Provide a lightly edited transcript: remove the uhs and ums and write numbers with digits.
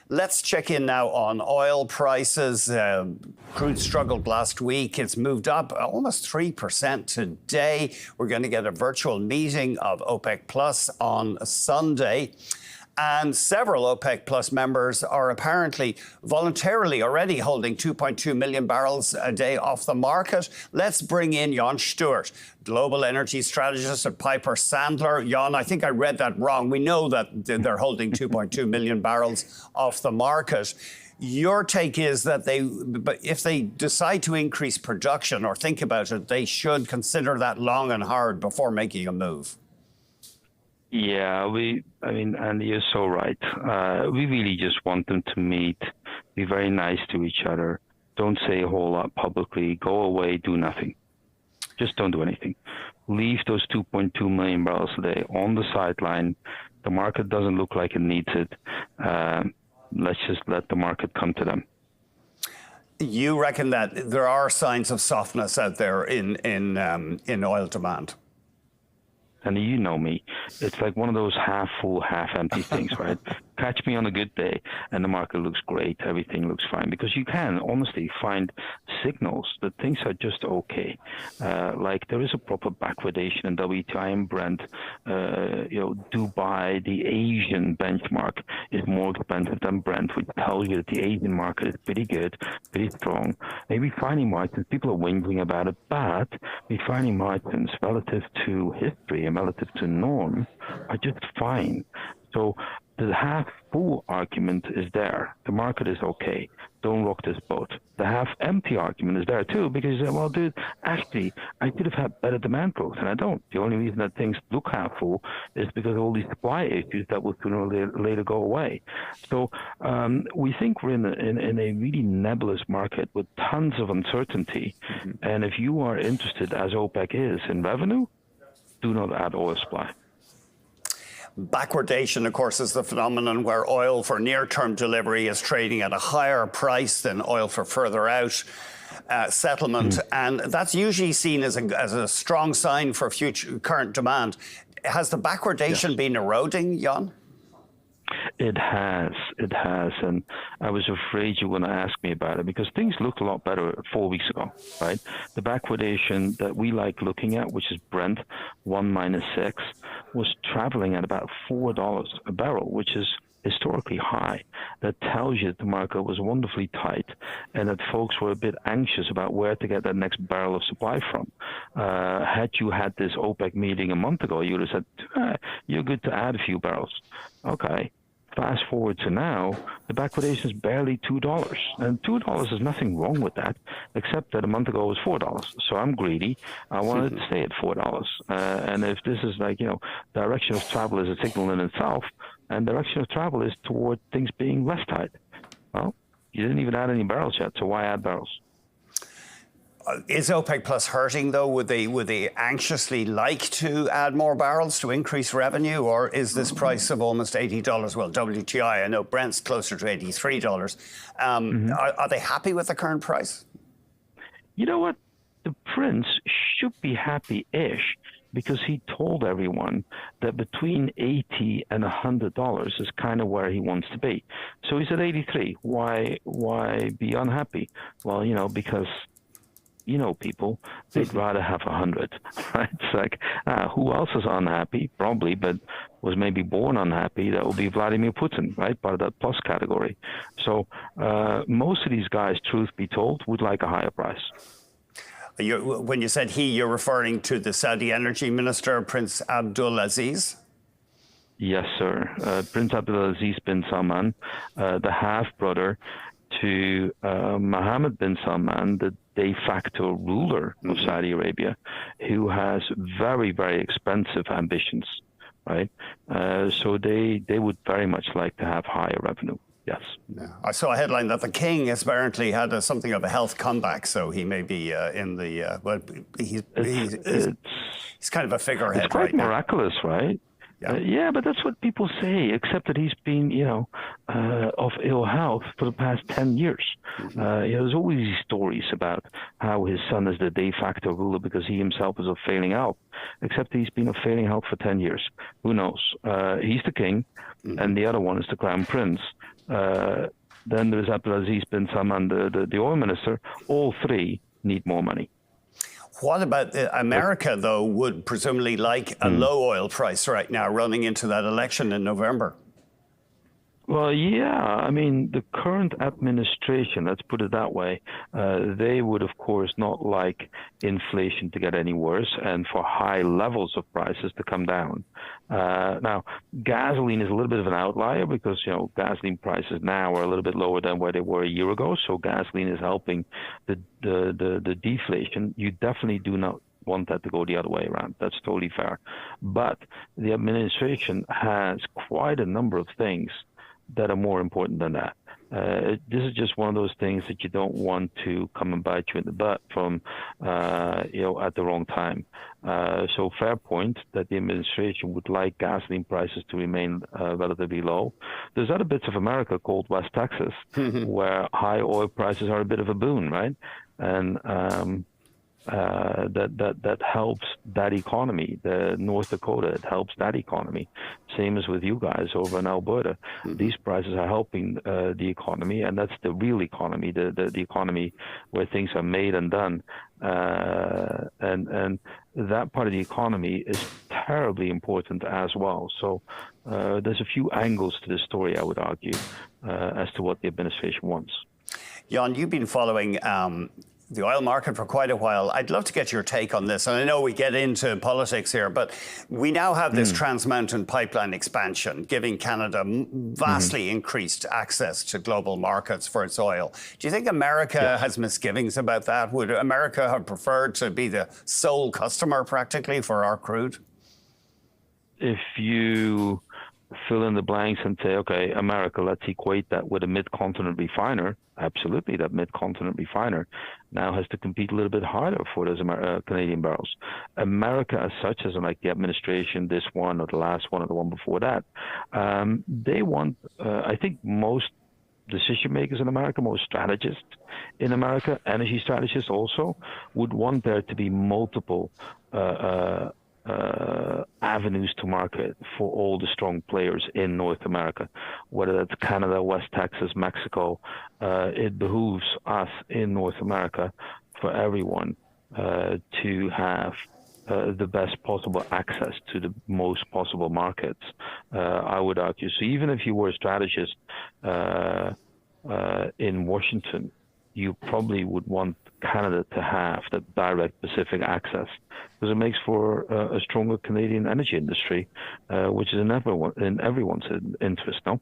Let's check in now on oil prices. Crude struggled last week. It's moved up almost 3% today. We're going to get a virtual meeting of OPEC Plus on Sunday. And several OPEC Plus members are apparently voluntarily already holding 2.2 million barrels a day off the market. Let's bring in Jan Stuart, global energy strategist at Piper Sandler. Jan, I think I read that wrong. We know that they're holding 2.2 million barrels off the market. Your take is that if they decide to increase production or think about it, they should consider that long and hard before making a move. Yeah, Andy, you're so right. We really just want them to meet, be very nice to each other. Don't say a whole lot publicly. Go away, do nothing. Just don't do anything. Leave those 2.2 million barrels a day on the sideline. The market doesn't look like it needs it. Let's just let the market come to them. You reckon that there are signs of softness out there in oil demand? And you know me, it's like one of those half full, half empty things, right? Catch me on a good day and the market looks great, everything looks fine, because you can honestly find signals that things are just okay. Like there is a proper backwardation in WTI and Brent. Dubai, the Asian benchmark, is more expensive than Brent, which tells you that the Asian market is pretty good, pretty strong. Maybe refining margins, people are whinging about it, but refining margins relative to history and relative to norm are just fine. So the half-full argument is there. The market is okay. Don't rock this boat. The half-empty argument is there too, because you say, well, dude, actually, I could have had better demand growth, and I don't. The only reason that things look half-full is because of all these supply issues that will sooner or later go away. So we think we're in a really nebulous market with tons of uncertainty. Mm-hmm. And if you are interested, as OPEC is, in revenue, do not add oil supply. Backwardation, of course, is the phenomenon where oil for near-term delivery is trading at a higher price than oil for further out settlement. And that's usually seen as a strong sign for future current demand. Has the backwardation been eroding, Jan? It has, and I was afraid you were going to ask me about it because things looked a lot better 4 weeks ago, right? The backwardation that we like looking at, which is Brent 1-6, was traveling at about $4 a barrel, which is historically high. That tells you that the market was wonderfully tight and that folks were a bit anxious about where to get that next barrel of supply from. Had you had this OPEC meeting a month ago, you would have said, you're good to add a few barrels. Okay. Fast forward to now, the backwardation is barely $2. And $2 is nothing wrong with that, except that a month ago it was $4. So I'm greedy. I wanted to stay at $4. And if this is like, direction of travel is a signal in itself, and direction of travel is toward things being less tight. Well, you didn't even add any barrels yet, so why add barrels? Is OPEC Plus hurting, though? Would they anxiously like to add more barrels to increase revenue, or is this price of almost $80? Well, WTI, I know Brent's closer to $83. Are they happy with the current price? You know what? The prince should be happy-ish because he told everyone that between $80 and $100 is kind of where he wants to be. So he's at 83. Why be unhappy? Well, because people, they'd rather have 100, right? It's like, who else is unhappy? Probably, but was maybe born unhappy. That would be Vladimir Putin, right? Part of that plus category. So most of these guys, truth be told, would like a higher price. When you said you're referring to the Saudi energy minister, Prince Abdulaziz? Yes, sir. Prince Abdulaziz bin Salman, the half-brother to Mohammed bin Salman, the de facto ruler of Saudi Arabia, who has very, very expensive ambitions, right? So they would very much like to have higher revenue. Yes. Yeah. I saw a headline that the king has apparently had something of a health comeback, so he may be in the. He's kind of a figurehead. It's quite miraculous, now. Right? Yeah, but that's what people say, except that he's been, of ill health for the past 10 years. There's always these stories about how his son is the de facto ruler because he himself is of failing health, except he's been of failing health for 10 years. Who knows? He's the king, and the other one is the crown prince. then there's Abdulaziz bin Salman, the oil minister. All three need more money. What about America, though, would presumably like a low oil price right now running into that election in November? Well, yeah. I mean, the current administration, let's put it that way, they would, of course, not like inflation to get any worse and for high levels of prices to come down. Now, gasoline is a little bit of an outlier because, gasoline prices now are a little bit lower than where they were a year ago. So gasoline is helping the deflation. You definitely do not want that to go the other way around. That's totally fair. But the administration has quite a number of things that are more important than that. This is just one of those things that you don't want to come and bite you in the butt from, at the wrong time. So fair point that the administration would like gasoline prices to remain relatively low. There's other bits of America called West Texas, where high oil prices are a bit of a boon, right? And that helps that economy. The North Dakota, it helps that economy. Same as with you guys over in Alberta. These prices are helping the economy, and that's the real economy, the economy where things are made and done. And that part of the economy is terribly important as well. So there's a few angles to this story, I would argue, as to what the administration wants. Jan, you've been following the oil market for quite a while. I'd love to get your take on this. And I know we get into politics here, but we now have this Trans Mountain pipeline expansion, giving Canada vastly increased access to global markets for its oil. Do you think America has misgivings about that? Would America have preferred to be the sole customer practically for our crude? If you fill in the blanks and say, okay, America, let's equate that with a mid-continent refiner. Absolutely, that mid-continent refiner now has to compete a little bit harder for those Canadian barrels. America as such, as in like the administration, this one or the last one or the one before that, they want, I think most decision makers in America, most strategists in America, energy strategists also, would want there to be multiple avenues to market for all the strong players in North America, whether that's Canada, West Texas, Mexico. It behooves us in North America for everyone to have the best possible access to the most possible markets, I would argue. So even if you were a strategist in Washington, you probably would want Canada to have that direct Pacific access, because it makes for a stronger Canadian energy industry, which is in everyone's interest, no?